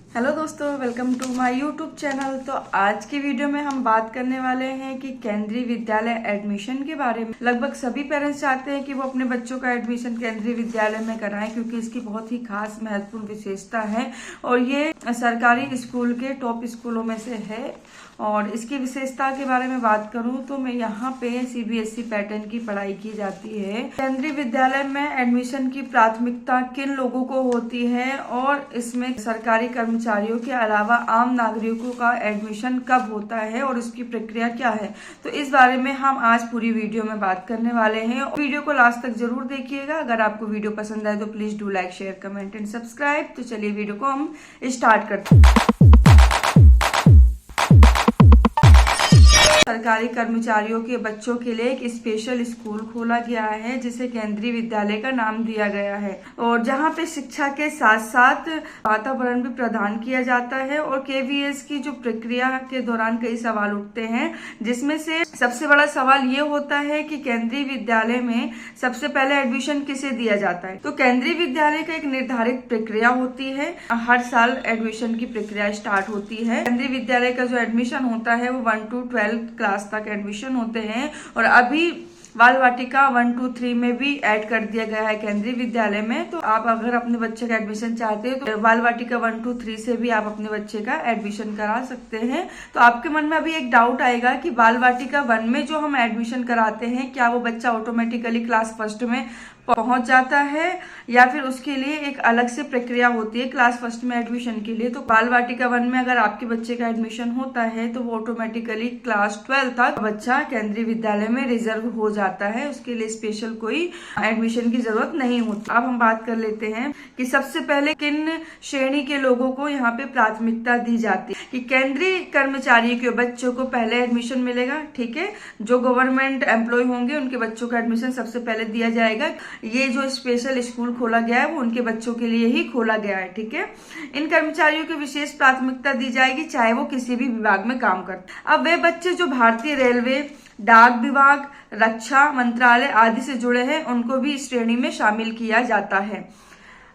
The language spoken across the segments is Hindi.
हेलो दोस्तों, welcome to my YouTube channel. तो आज की वीडियो में हम बात करने वाले हैं कि केंद्रीय विद्यालय एडमिशन के बारे में। लगभग सभी पेरेंट्स चाहते हैं कि वो अपने बच्चों का एडमिशन केंद्रीय विद्यालय में कराएं, क्योंकि इसकी बहुत ही खास महत्वपूर्ण विशेषता है और ये सरकारी स्कूल के टॉप स्कूलों में से है। और इसकी विशेषता के बारे में बात करूं तो मैं यहाँ पे सीबीएसई पैटर्न की पढ़ाई की जाती है। केंद्रीय विद्यालय में एडमिशन की प्राथमिकता किन लोगों को होती है और इसमें सरकारी कर्मचारियों के अलावा आम नागरिकों का एडमिशन कब होता है और उसकी प्रक्रिया क्या है, तो इस बारे में हम आज पूरी वीडियो में बात करने वाले हैं। वीडियो को लास्ट तक जरूर देखिएगा। अगर आपको वीडियो पसंद आए तो please do like, share, comment and subscribe. तो चलिए वीडियो को हम स्टार्ट करते हैं। सरकारी कर्मचारियों के बच्चों के लिए एक स्पेशल स्कूल खोला गया है जिसे केंद्रीय विद्यालय का नाम दिया गया है, और जहां पे शिक्षा के साथ साथ वातावरण भी प्रदान किया जाता है। और केवीएस की जो प्रक्रिया के दौरान कई सवाल उठते हैं, जिसमें से सबसे बड़ा सवाल ये होता है कि केंद्रीय विद्यालय में सबसे पहले एडमिशन किसे दिया जाता है। तो केंद्रीय विद्यालय का एक निर्धारित प्रक्रिया होती है। हर साल एडमिशन की प्रक्रिया स्टार्ट होती है। केंद्रीय विद्यालय का जो एडमिशन होता है वो 1 to 12 क्लास तक एडमिशन होते हैं, और अभी बाल वाटिका 1 to 3 में भी ऐड कर दिया गया है केंद्रीय विद्यालय में। तो आप अगर अपने बच्चे का एडमिशन चाहते हो तो बाल वाटिका 1 to 3 से भी आप अपने बच्चे का एडमिशन करा सकते हैं। तो आपके मन में अभी एक डाउट आएगा कि बाल वाटिका 1 में जो हम एडमिशन कराते हैं, क्या वो बच्चा ऑटोमेटिकली क्लास फर्स्ट में पहुंच जाता है या फिर उसके लिए एक अलग से प्रक्रिया होती है क्लास फर्स्ट में एडमिशन के लिए। तो बाल वाटिका 1 में अगर आपके बच्चे का एडमिशन होता है तो वो ऑटोमेटिकली क्लास 12 तक बच्चा केंद्रीय विद्यालय में रिजर्व हो जाता है। उसके लिए स्पेशल कोई एडमिशन की जरूरत नहीं होती। अब हम बात कर लेते हैं कि सबसे पहले किन श्रेणी के लोगों को यहाँ पे प्राथमिकता दी जाती है। कि केंद्रीय कर्मचारी के बच्चों को पहले एडमिशन मिलेगा, ठीक है। जो गवर्नमेंट एम्प्लॉय होंगे उनके बच्चों का एडमिशन सबसे पहले दिया जाएगा। ये जो स्पेशल स्कूल खोला गया है वो उनके बच्चों के लिए ही खोला गया है, ठीक है। इन कर्मचारियों को विशेष प्राथमिकता दी जाएगी, चाहे वो किसी भी विभाग में काम करते। अब वे बच्चे जो भारतीय रेलवे, डाक विभाग, रक्षा मंत्रालय आदि से जुड़े हैं, उनको भी इस श्रेणी में शामिल किया जाता है।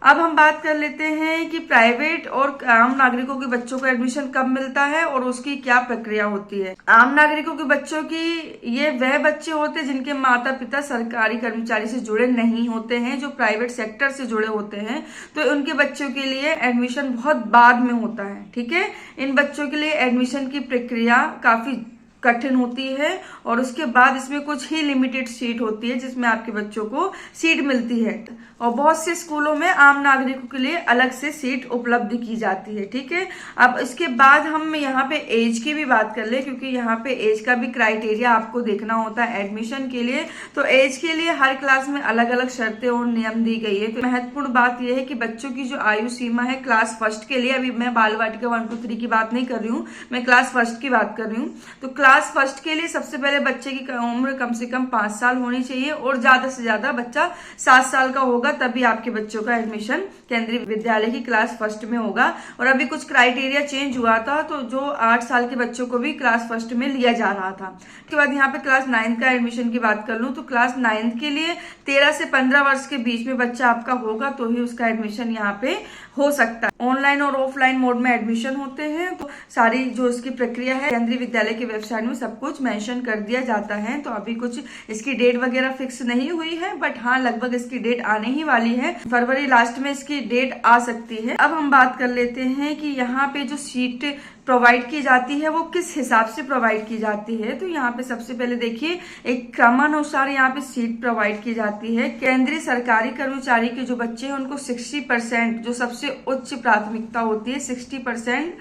अब हम बात कर लेते हैं कि प्राइवेट और आम नागरिकों के बच्चों को एडमिशन कब मिलता है और उसकी क्या प्रक्रिया होती है। आम नागरिकों के बच्चों की ये वह बच्चे होते हैं जिनके माता पिता सरकारी कर्मचारी से जुड़े नहीं होते हैं, जो प्राइवेट सेक्टर से जुड़े होते हैं। तो उनके बच्चों के लिए एडमिशन बहुत बाद में होता है, ठीक है। इन बच्चों के लिए एडमिशन की प्रक्रिया काफी कठिन होती है और उसके बाद इसमें कुछ ही लिमिटेड सीट होती है जिसमें आपके बच्चों को सीट मिलती है, और बहुत से स्कूलों में आम नागरिकों के लिए अलग से सीट उपलब्ध की जाती है, ठीक है। अब इसके बाद हम यहाँ पे एज की भी बात कर ले, क्योंकि यहाँ पे एज का भी क्राइटेरिया आपको देखना होता है एडमिशन के लिए। तो एज के लिए हर क्लास में अलग अलग शर्तें और नियम दी गई है। तो महत्वपूर्ण बात यह है कि बच्चों की जो आयु सीमा है क्लास फर्स्ट के लिए, अभी मैं बाल वाटिका 1 to 3 की बात नहीं कर रही हूँ, मैं क्लास फर्स्ट की बात कर रही हूँ। तो क्लास फर्स्ट के लिए सबसे पहले बच्चे की उम्र कम से कम 5 साल होनी चाहिए, और ज्यादा से ज्यादा बच्चा 7 साल का होगा, तभी आपके बच्चों का एडमिशन केंद्रीय विद्यालय की क्लास फर्स्ट में होगा। और अभी कुछ क्राइटेरिया चेंज हुआ था, तो जो 8 साल के बच्चों को भी क्लास फर्स्ट में लिया जा रहा था। उसके बाद यहाँ पे क्लास 9 का एडमिशन की बात कर लूं तो क्लास 9 के लिए 13 से 15 वर्ष के बीच में बच्चा आपका होगा तो ही उसका एडमिशन यहाँ पे हो सकता है। ऑनलाइन और ऑफलाइन मोड में एडमिशन होते हैं। तो सारी जो इसकी प्रक्रिया है केंद्रीय विद्यालय की वेबसाइट में सब कुछ मेंशन कर दिया जाता है। तो अभी कुछ इसकी डेट वगैरह फिक्स नहीं हुई है, बट हाँ लगभग इसकी डेट आने ही वाली है। फरवरी लास्ट में इसकी डेट आ सकती है। अब हम बात कर लेते हैं कि यहाँ पे जो सीट प्रोवाइड की जाती है वो किस हिसाब से प्रोवाइड की जाती है। तो यहाँ पे सबसे पहले देखिए, एक क्रमानुसार यहाँ पे सीट प्रोवाइड की जाती है। केंद्रीय सरकारी कर्मचारी के जो बच्चे हैं उनको 60%, जो सबसे उच्च प्राथमिकता होती है, 60%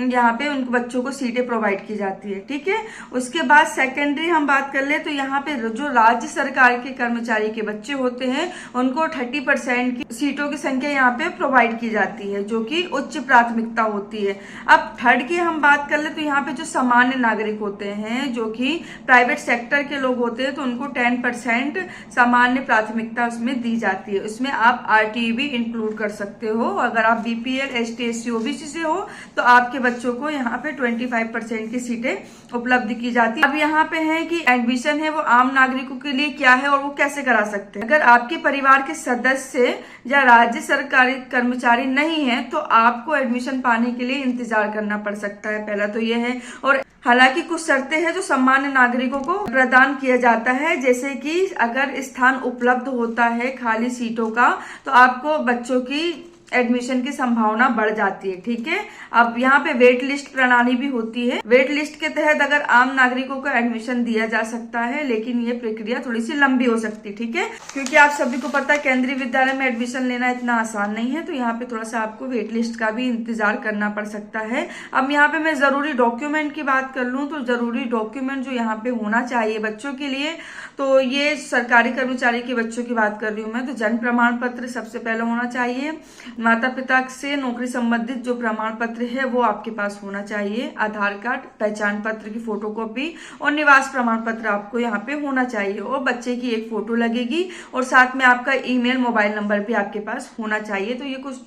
यहाँ पे उन बच्चों को सीटें प्रोवाइड की जाती है, ठीक है। उसके बाद सेकेंडरी हम बात कर ले तो यहाँ पे जो राज्य सरकार के कर्मचारी के बच्चे होते हैं उनको 30% की सीटों की संख्या यहाँ पे प्रोवाइड की जाती है, जो कि उच्च प्राथमिकता होती है। अब थर्ड की हम बात कर ले तो यहाँ पे जो सामान्य नागरिक होते हैं, जो कि प्राइवेट सेक्टर के लोग होते हैं, तो उनको 10% सामान्य प्राथमिकता उसमें दी जाती है। उसमें आप RTE भी इंक्लूड कर सकते हो। अगर आप BPL, ST, SC, OBC से हो तो आपके बच्चों को यहाँ पे 25% की सीटें उपलब्ध की जाती है। अब यहाँ पे है कि एडमिशन है वो आम नागरिकों के लिए क्या है और वो कैसे करा सकते हैं। अगर आपके परिवार के सदस्य या राज्य सरकारी कर्मचारी नहीं है तो आपको एडमिशन पाने के लिए इंतजार करना पड़ सकता है। पहला तो ये है। और हालांकि कुछ शर्तें हैं जो सामान्य नागरिकों को प्रदान किया जाता है, जैसे कि अगर स्थान उपलब्ध होता है खाली सीटों का तो आपको बच्चों की एडमिशन की संभावना बढ़ जाती है। ठीक है। अब यहाँ पे वेट लिस्ट प्रणाली भी होती है। वेट लिस्ट के तहत अगर आम नागरिकों को एडमिशन दिया जा सकता है, लेकिन ये प्रक्रिया थोड़ी सी लंबी हो सकती है। ठीक है, क्योंकि आप सभी को पता है केंद्रीय विद्यालय में एडमिशन लेना इतना आसान नहीं है, तो यहाँ पे थोड़ा सा आपको वेट लिस्ट का भी इंतजार करना पड़ सकता है। अब यहाँ पे मैं जरूरी डॉक्यूमेंट की बात कर लूँ तो जरूरी डॉक्यूमेंट जो यहाँ पे होना चाहिए बच्चों के लिए, तो ये सरकारी कर्मचारी के बच्चों की बात कर रही हूँ मैं, तो जन्म प्रमाण पत्र सबसे पहले होना चाहिए। माता पिता से नौकरी संबंधित जो प्रमाण पत्र है वो आपके पास होना चाहिए। आधार कार्ड, पहचान पत्र की फोटोकॉपी और निवास प्रमाण पत्र आपको यहाँ पे होना चाहिए। और बच्चे की एक फोटो लगेगी और साथ में आपका ईमेल, मोबाइल नंबर भी आपके पास होना चाहिए। तो ये कुछ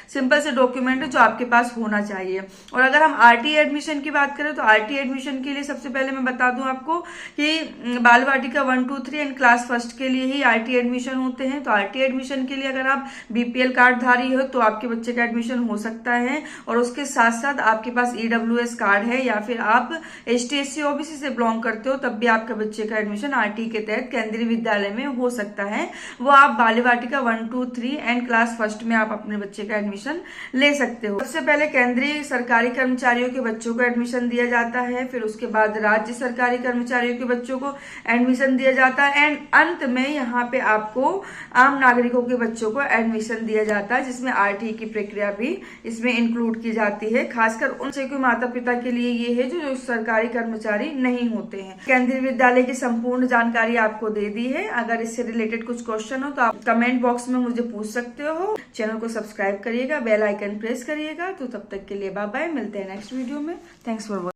सिंपल से डॉक्यूमेंट है जो आपके पास होना चाहिए। और अगर हम RTE एडमिशन की बात करें तो RTE एडमिशन के लिए सबसे पहले मैं बता दूं आपको कि बाल वाटिका 1, 2, 3 एंड क्लास फर्स्ट के लिए ही RTE एडमिशन होते हैं। तो RTE एडमिशन के लिए अगर आप BPL कार्डधारी हो तो आपके बच्चे का एडमिशन हो सकता है। और उसके साथ साथ आपके पास EWS कार्ड है या फिर आप ST, SC, OBC से बिलोंग करते हो, तब भी आपके बच्चे का एडमिशन RTE के तहत केंद्रीय विद्यालय में हो सकता है। वो आप बाल वाटिका 1, 2, 3 एंड क्लास फर्स्ट में आप अपने बच्चे का एडमिशन ले सकते हो। सबसे पहले केंद्रीय सरकारी कर्मचारियों के बच्चों को एडमिशन दिया जाता है, फिर उसके बाद राज्य सरकारी कर्मचारियों के बच्चों को एडमिशन दिया जाता है एंड अंत में यहाँ पे आपको आम नागरिकों के बच्चों को एडमिशन दिया जाता है, जिसमें RTE की प्रक्रिया भी इसमें इंक्लूड की जाती है। खासकर उन बच्चे के माता पिता के लिए ये है जो सरकारी कर्मचारी नहीं होते हैं। केंद्रीय विद्यालय की संपूर्ण जानकारी आपको दे दी है। अगर इससे रिलेटेड कुछ क्वेश्चन हो तो आप कमेंट बॉक्स में मुझे पूछ सकते हो। चैनल को सब्सक्राइब करिएगा, बेल आइकन प्रेस करिएगा। तो तब तक के लिए बाय बाय, मिलते हैं नेक्स्ट वीडियो में। Thanks for watching.